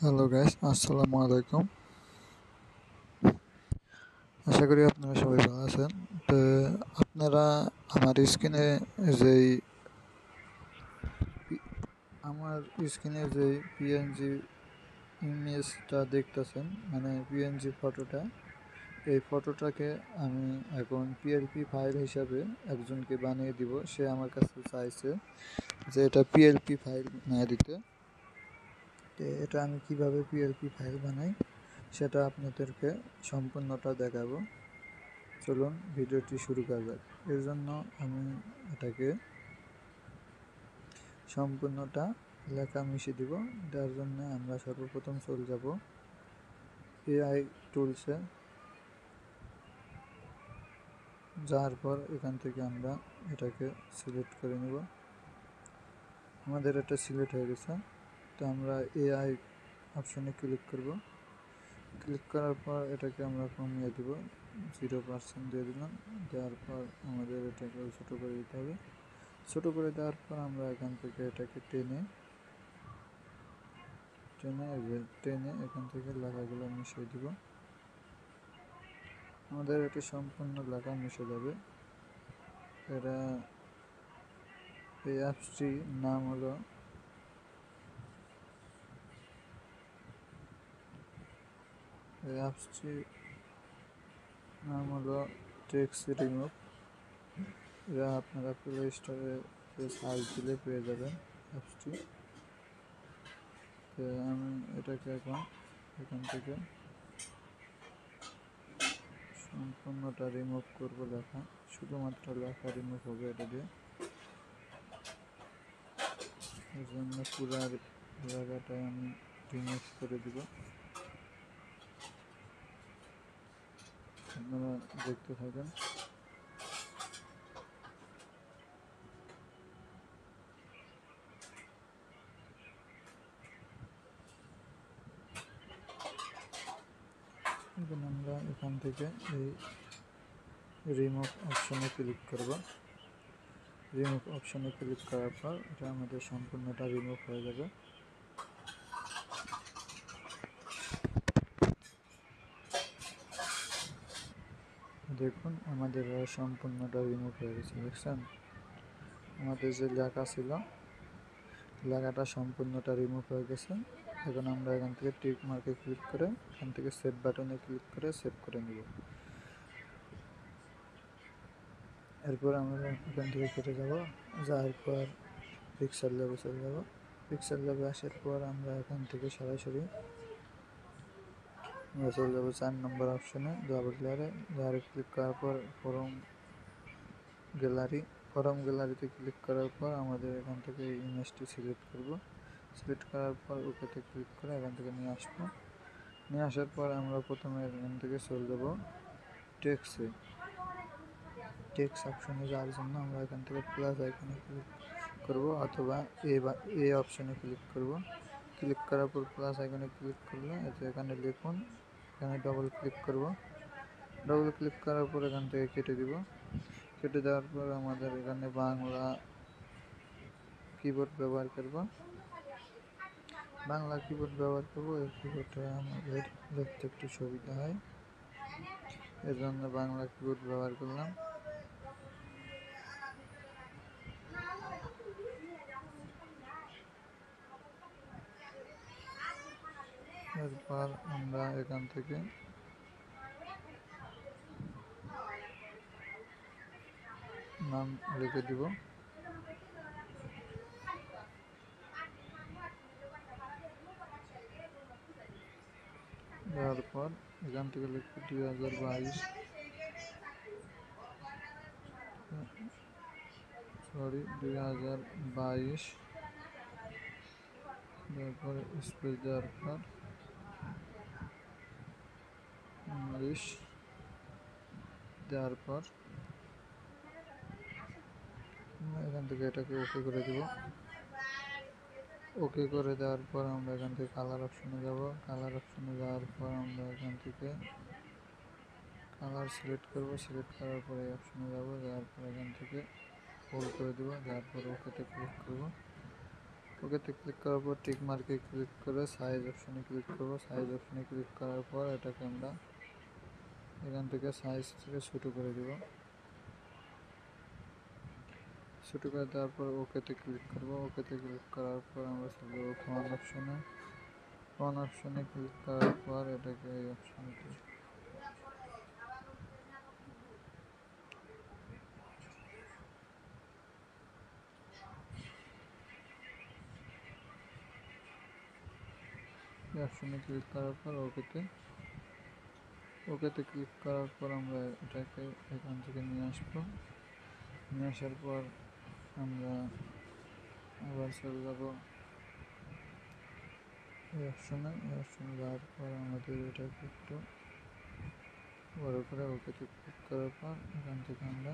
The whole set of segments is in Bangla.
হ্যালো গাইস, আসসালামু আলাইকুম। আশা করি আপনারা সবাই ভালো আছেন। তো আপনারা আমার স্ক্রিনে যেই পি- আমার স্ক্রিনে যেই পিএনজি ইমেজটা দেখতেছেন, মানে পিএনজি ফটোটা, এই ফটোটাকে আমি এখন পিএলপি ফাইল হিসাবে একজনকে বানিয়ে দিব। সে আমার কাছে চাইছে যে এটা পিএলপি ফাইল বানিয়ে দিতে। তো এটা আমি কিভাবে পিএলপি ফাইল বানাই সেটা আপনাদেরকে সম্পূর্ণটা দেখাবো। চলুন ভিডিওটি শুরু করা যাক। এর জন্য আমি এটাকে সম্পূর্ণটা লেখা মিশিয়ে দিব। যার জন্য আমরা সর্বপ্রথম চলে যাব এআই টুলসে। যাওয়ার পর এখান থেকে আমরা এটাকে সিলেক্ট করে নেব। আমাদের এটা সিলেক্ট হয়ে গেছে। তো আমরা এআই অপশনে ক্লিক করব। ক্লিক করার পর এটাকে আমরা কমিয়ে দিব, 0% দিয়ে দিলাম। দেওয়ার পর আমাদের এটাকে ছোটো করে দিতে হবে। ছোটো করে দেওয়ার পর আমরা এখান থেকে এটাকে টেনে এখান থেকে লেখাগুলো মিশিয়ে দিব। আমাদের এটি সম্পূর্ণ লেখা মিশে যাবে। এটা এই অ্যাপসটির নাম হলো টেক্সট রিমুভ। এটা আপনারা প্লে স্টোরে সার্চ দিলে পেয়ে যাবেন অ্যাপসটি। তো আমি এটাকে এখন এখান থেকে সম্পূর্ণটা রিমুভ করব। লেখা, শুধুমাত্র লেখা রিমুভ হবে এটা দিয়ে। এর জন্য পুরো জায়গাটা আমি রিমুভ করে দিব। আপনারা দেখতে থাকেন। এখন আমরা এখান থেকে এই রিমুভ অপশনে ক্লিক করব। রিমুভ অপশনে ক্লিক করার পর এটা আমাদের সম্পূর্ণটা রিমুভ হয়ে যাবে। দেখুন আমাদের সম্পূর্ণটা রিমুভ হয়ে গেছে। দেখছেন আমাদের যে লেখা ছিল, লেখাটা সম্পূর্ণটা রিমুভ হয়ে গেছে। এখন আমরা এখান থেকে টিক মার্কে ক্লিক করে এখান থেকে সেভ বাটনে ক্লিক করে সেভ করে নেব। এরপর আমরা এখান থেকে কেটে যাব। যাওয়ার পর পিক্সেল ল্যাবে চলে যাব। পিক্সেল ল্যাবে আসার পর আমরা এখান থেকে সরাসরি চলে যাবো 4 নম্বর অপশনে, ডাবল লেয়ারে ক্লিক করার পর ফরম গ্যালারিতে ক্লিক করার পর আমাদের এখান থেকে এই ইমেজটি সিলেক্ট করব। সিলেক্ট করার পর ওকেতে ক্লিক করে এখান থেকে নিয়ে আসবো। নিয়ে আসার পর আমরা প্রথমে এখান থেকে চলে যাব টেক্সট অপশনে যাওয়ার জন্য আমরা এখান থেকে প্লাস আইকনে ক্লিক করব অথবা এ অপশনে ক্লিক করব। ক্লিক করার পর প্লাস আইকনে ক্লিক করলে এখানে লিখুন। এখানে ডবল ক্লিক করব। ডবল ক্লিক করার পর এখান থেকে কেটে দিব। কেটে দেওয়ার পর আমাদের এখানে বাংলা কিবোর্ড ব্যবহার করব। এই কিবোর্ডে আমাদের লিখতে একটু সুবিধা হয়, এর জন্য বাংলা কিবোর্ড ব্যবহার করলাম। এরপর আমরা এখান থেকে নাম লিখে দিব। দেওয়ার পর এখান থেকে লিখব 2022, তারপরে স্পেস দেওয়ার পর ইংলিশ দেওয়ার পর এখান থেকে এটাকে ওকে করে দিব। ওকে করে দেওয়ার পর আমরা এখান থেকে কালার অপশনে যাব। কালার অপশনে যাওয়ার পর আমরা এখান থেকে কালার সিলেক্ট করব। সিলেক্ট করার পর এই অপশনে যাব। যাওয়ার পর এখান থেকে হোল্ড করে দেব। যাওয়ার পর ওকেতে ক্লিক করব। ওকেতে ক্লিক করার পর টিক মার্কে ক্লিক করে সাইজ অপশনে ক্লিক করব। সাইজ অপশনে ক্লিক করার পর এটাকে আমরা এখান থেকে সাইজ থেকে ছোটো করে দেব। ছোটো করে দেওয়ার পর ওকেতে ক্লিক করব। ওকেতে ক্লিক করার পর আমরা চলে যাব ফোন অপশনে। ফোন অপশনে ক্লিক করার পর এটাকে এই অপশনে ক্লিক করার পর ওকেতে ক্লিক করার পর আমরা এটাকে এখান থেকে নিয়ে আসবো। নিয়ে আসার পর আমরা আবার চলে যাব এই অপশনে যাওয়ার পর আমাদের এটাকে একটু বড় করে ওকেতে ক্লিক করার পর এখান থেকে আমরা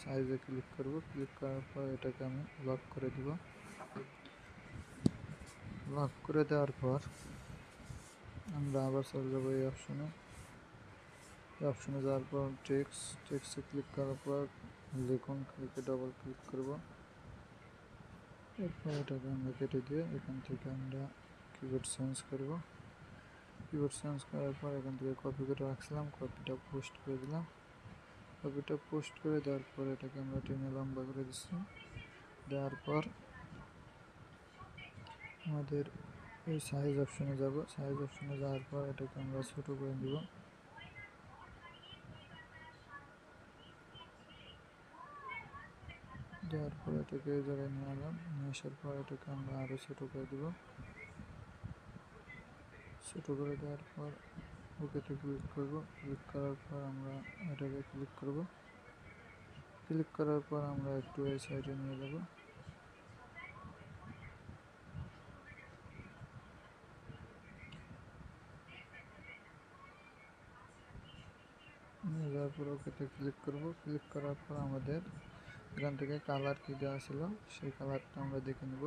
সাইজে ক্লিক করব। ক্লিক করার পর এটাকে আমি লক করে দিব। লক করে দেওয়ার পর আমরা আবার চলে যাব এই অপশনে যাওয়ার পর টেক্সটে ক্লিক করার পর লিখুন ক্লিকে ডবল ক্লিক করব। এরপর এটাকে আমরা কেটে দিয়ে এখান থেকে আমরা কিবোর্ড চেঞ্জ করব। কিবোর্ড চেঞ্জ করার পর এখান থেকে কপি করে রাখছিলাম, কপিটা পোস্ট করে দিলাম। কপিটা পোস্ট করে দেওয়ার পর এটাকে আমরা টেনে লম্বা করে দিচ্ছি। দেওয়ার পর আমাদের এই সাইজ অপশনে যাব। সাইজ অপশনে যাওয়ার পর এটাকে আমরা ছোটো করে দিব। দেওয়ার পর এটাকে এই জায়গায় নিয়ে এলাম। নিয়ে আসার পর এটাকে আমরা আরও ছোটো করে দিব। ছোটো করে দেওয়ার পর ওকেতে ক্লিক করব। ক্লিক করার পর আমরা এটাকে ক্লিক করব। ক্লিক করার পর আমরা একটু এই সাইডে নিয়ে যাব। নিয়ে যাওয়ার পর ওকেতে ক্লিক করব। ক্লিক করার পর আমাদের এখান থেকে কালার কি দেওয়া ছিল সেই কালারটা আমরা দেখে নেব।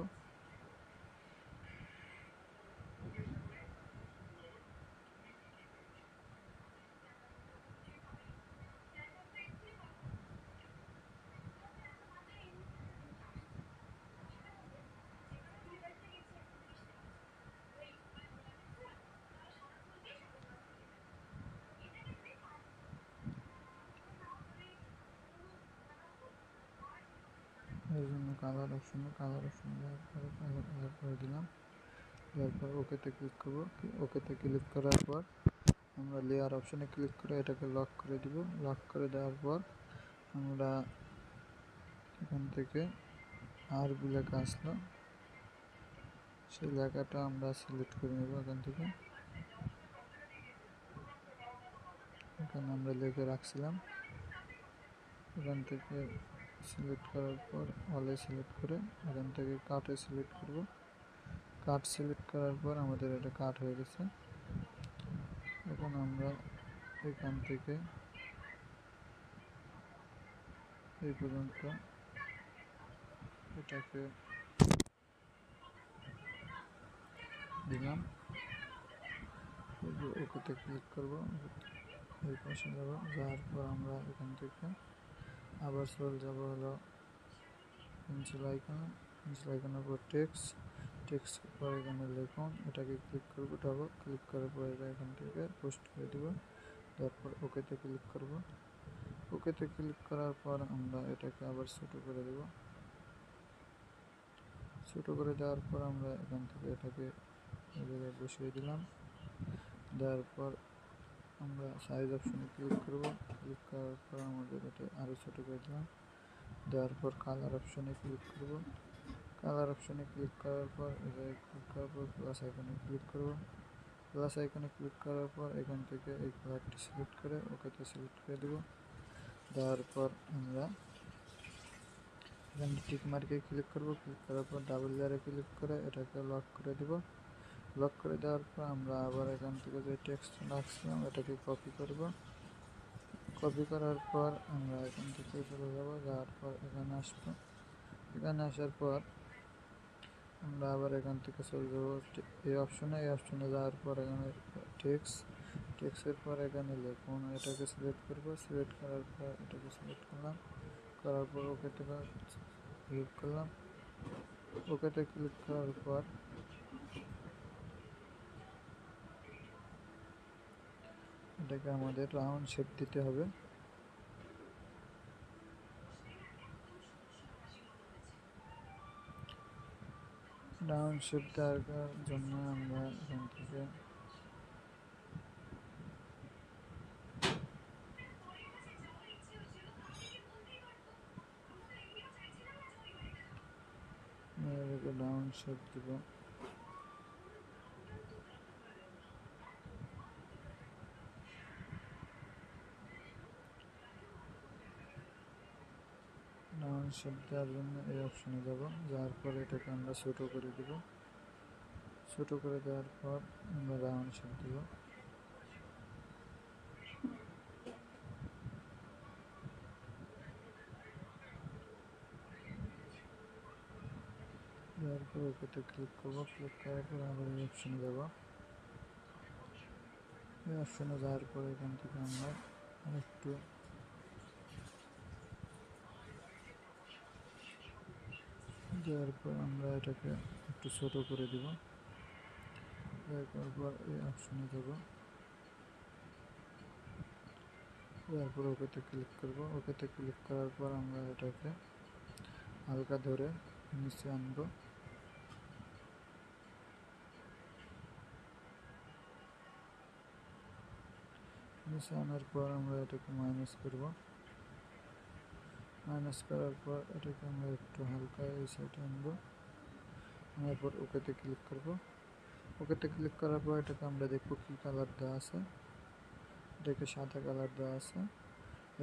এর জন্য কালার অপশনে যাওয়ার পরে কালার করে দিলাম। দেওয়ার পর ওকেতে ক্লিক করব। ওকেতে ক্লিক করার পর আমরা লেয়ার অপশনে ক্লিক করে এটাকে লক করে দিব। লক করে দেওয়ার পর আমরা এখান থেকে আর লেখা আসলো সেই লেখাটা আমরা সিলেক্ট করে নেব। এখানে আমরা লিখে রাখছিলাম। এখান থেকে সিলেক্ট করার পর অলে সিলেক্ট করে এখান থেকে কাটে সিলেক্ট করব। কাট সিলেক্ট করার পর আমাদের এটা কাট হয়ে গেছে। এখন আমরা এখান থেকে এই পর্যন্ত এটাকে দিলাম। ওকেতে ক্লিক করব। এই পাশে যাব। যাওয়ার পর আমরা এখান থেকে আবার চলে যাব হলো পেন্সিল আইকনের পর টেক্সট পর এখানে লিখুন, এটাকে ক্লিক করব। ডাবল ক্লিক করার পর এটা এখান থেকে পোস্ট করে দেব। তারপর ওকেতে ক্লিক করব। ওকেতে ক্লিক করার পর আমরা এটাকে আবার ছোটো করে দেব। ছোটো করে দেওয়ার পর আমরা এখান থেকে এটাকে এই জায়গায় বসিয়ে দিলাম। দেওয়ার পর আমরা সাইজ অপশনে ক্লিক করব। ক্লিক করার পর আমাদের এটা আরও ছোটো করে দিলাম। দেওয়ার পর কালার অপশনে ক্লিক করব। কালার অপশনে ক্লিক করার পর প্লাস আইকনে ক্লিক করব। প্লাস আইকনে ক্লিক করার পর এখান থেকে এই কালারটি সিলেক্ট করে ওকেতে সিলেক্ট করে দেব। দেওয়ার পর আমরা এখানে টিক মার্কে ক্লিক করব। ক্লিক করার পর ডাবল লেয়ারে ক্লিক করে এটাকে লক করে দেব। লক করে দেওয়ার পর আমরা আবার এখান থেকে যে টেক্সট রাখছিলাম এটাকে কপি করব। কপি করার পর আমরা এখান থেকে চলে যাব। যাওয়ার পর এখানে আসবো। এখানে আসার পর আমরা আবার এখান থেকে চলে যাব এই অপশনে যাওয়ার পর এখানে টেক্সটের পর এখানে লিখুন, এটাকে সিলেক্ট করব। সিলেক্ট করার পর এটাকে সিলেক্ট করলাম। করার পর ওকেতে ক্লিক করলাম। ওকেতে ক্লিক করার পর এটাকে আমাদের রাউন্ড শেপ দিতে হবে। রাউন্ড শেপ দেওয়ার জন্য আমরা এখান থেকে রাউন্ড শেপ দিব। রাউন্ড শেপ দেওয়ার জন্য এই অপশনে যাব, যাওয়ার পর এটাকে আমরা ছোট করে দিব। ছোট করে দেওয়ার পর আমরা রাউন্ড শেপ দিব। দেওয়ার পর ওকেতে ক্লিক করব। ক্লিক করার পর আবার এই অপশনে যাব। এই অপশনে যাওয়ার পর এখান থেকে আমরা একটু দেওয়ার পর আমরা এটাকে একটু ছোট করে দিব। তারপর এই অপশনে যাব, তারপর ওকেতে ক্লিক করব। ওকেতে ক্লিক করার পর আমরা এটাকে হালকা ধরে নিচে আনব। নিচে আনার পর আমরা এটাকে মাইনাস করব। মাইনাস করার পর এটাকে আমরা একটু হালকা এই সাইডে আনব। আনার পর ওকেতে ক্লিক করব। ওকেতে ক্লিক করার পর এটাকে আমরা দেখব কি কালার দেওয়া আছে। এটাকে সাদা কালার দেওয়া আছে,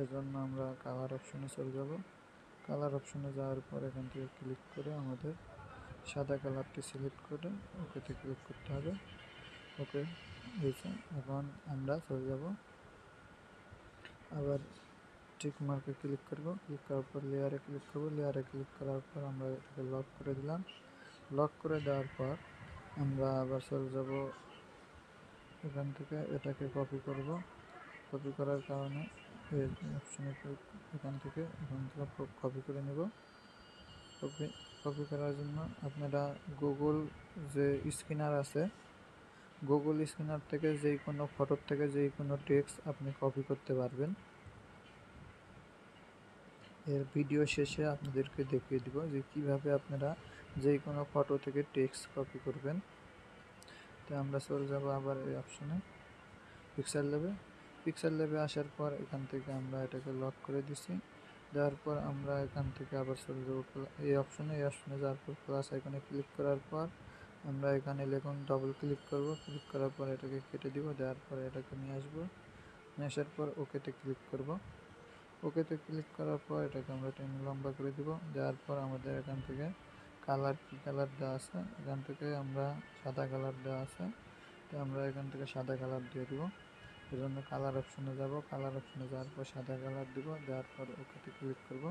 এজন্য আমরা কালার অপশনে চলে যাব। কালার অপশনে যাওয়ার পর এখান থেকে ক্লিক করে আমাদের সাদা কালারটি সিলেক্ট করে ওকেতে ক্লিক করতে হবে। ওকে হয়েছে। এখন আমরা চলে যাব, আবার টিক মার্কে ক্লিক করব। ক্লিক করার পর লেয়ারে ক্লিক করব। লেয়ারে ক্লিক করার পর আমরা এটাকে লক করে দিলাম। লক করে দেওয়ার পর আমরা আবার চলে যাব, এখান থেকে এটাকে কপি করব। কপি করার কারণে এই অপশনে এখান থেকে কপি করে নেব। কপি করার জন্য আপনারা গুগল যে স্ক্যানার আছে, গুগল স্ক্যানার থেকে যেই কোনো ফটোর থেকে যেই কোনো টেক্সট আপনি কপি করতে পারবেন। এর ভিডিও শেষে আপনাদেরকে দেখিয়ে দিব যে কিভাবে আপনারা যেই কোনো ফটো থেকে টেক্সট কপি করবেন। তো আমরা চলে যাব আবার এই অপশনে পিক্সেল ল্যাবে। পিক্সেল ল্যাবে আসার পর এখান থেকে আমরা এটাকে লক করে দিছি। দেওয়ার পর আমরা এখান থেকে আবার চলে যাব এই অপশনে যাওয়ার পর প্লাস আইকনে ক্লিক করার পর আমরা এখানে লিখুন ডবল ক্লিক করব। ক্লিক করার পর এটাকে কেটে দিব। দেওয়ার পর এটাকে নিয়ে আসবো। নিয়ে আসার পর ওকেতে ক্লিক করব। ওকেতে ক্লিক করার পর এটাকে আমরা টেনে লম্বা করে দিব। দেওয়ার পর আমাদের এখান থেকে কালার কি কালার দেওয়া আছে, এখান থেকে আমরা সাদা কালার দেওয়া আছে, তো আমরা এখান থেকে সাদা কালার দিয়ে দিব। এজন্য কালার অপশনে যাব। কালার অপশনে যাওয়ার পর সাদা কালার দিব। দেওয়ার পর ওকেতে ক্লিক করব।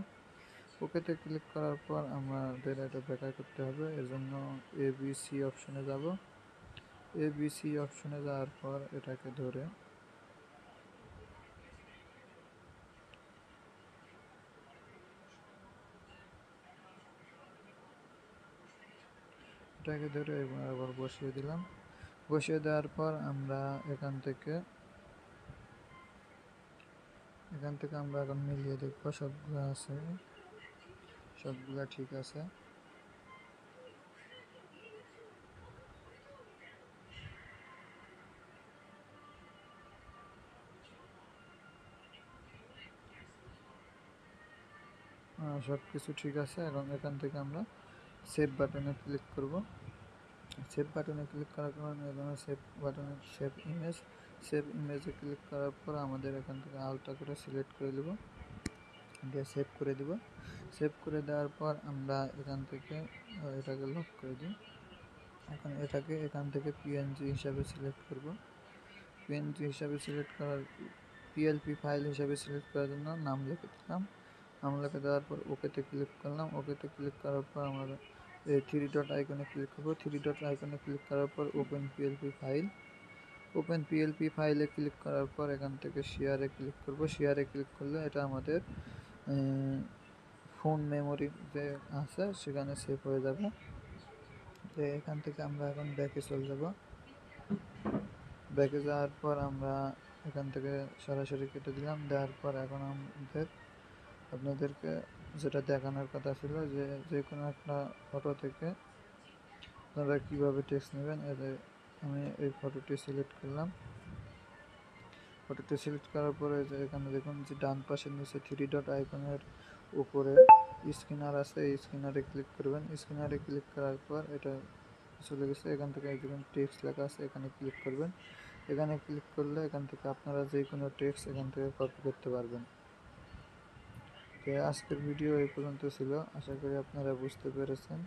ওকেতে ক্লিক করার পর আমাদের এটা ব্যাখ্যা করতে হবে, এজন্য ABC অপশনে যাব। ABC অপশনে যাওয়ার পর এটাকে ধরে আবার বসিয়ে দিলাম। বসিয়ে দেওয়ার পর আমরা এখান থেকে আমরা এখন মিলিয়ে দেখব সবগুলো আছে, সবগুলা ঠিক আছে। সব কিছু ঠিক আছে। এবং এখান থেকে আমরা সেভ বাটনে ক্লিক করব। সেভ বাটনে ক্লিক করার কারণে এখানে সেভ বাটনে সেভ ইমেজে ক্লিক করার পর আমাদের এখান থেকে আলটা করে সিলেক্ট করে দেব, দিয়ে সেভ করে দিব। সেভ করে দেওয়ার পর আমরা এখান থেকে এটাকে লক করে দিই। এখন এটাকে এখান থেকে পিএনজি হিসাবে সিলেক্ট করব। পিএনজি হিসাবে সিলেক্ট করার পিএলপি ফাইল হিসাবে সিলেক্ট করার জন্য নাম লিখে দিলাম। নাম লিখে দেওয়ার পর ওকেতে ক্লিক করলাম। ওকেতে ক্লিক করার পর আমরা এই থ্রি ডট আইকনে ক্লিক করব। থ্রি ডট আইকনে ক্লিক করার পর open PLP file. Open PLP ফাইলে ক্লিক করার পর এখান থেকে শেয়ারে ক্লিক করব। শেয়ারে ক্লিক করলে এটা আমাদের ফোন মেমোরি যে আছে সেখানে সেভ হয়ে যাবে। তো এখান থেকে আমরা এখন ব্যাকে চলে যাব। ব্যাকে যাওয়ার পর আমরা এখান থেকে সরাসরি কেটে দিলাম। দেওয়ার পর এখন আপনাদেরকে যেটা দেখানোর কথা ছিল, যে কোনো একটা ফটো থেকে আপনারা কীভাবে টেক্সট নেবেন। আমি এই ফটোটি সিলেক্ট করলাম। ফটোটি সিলেক্ট করার পরে যে এখানে দেখুন যে ডান পাশের নিচে 3 ডট আইকনের উপরে স্ক্যানার আছে, এই স্ক্যানারে ক্লিক করবেন। স্ক্যানারে ক্লিক করার পর এটা চলে গেছে। এখান থেকে দেখুন টেক্সট লেখা আছে, এখানে ক্লিক করবেন। এখানে ক্লিক করলে এখান থেকে আপনারা যে কোনো টেক্সট এখান থেকে কপি করতে পারবেন। তো আজকের ভিডিও এই পর্যন্ত ছিল, আশা করি আপনারা বুঝতে পেরেছেন।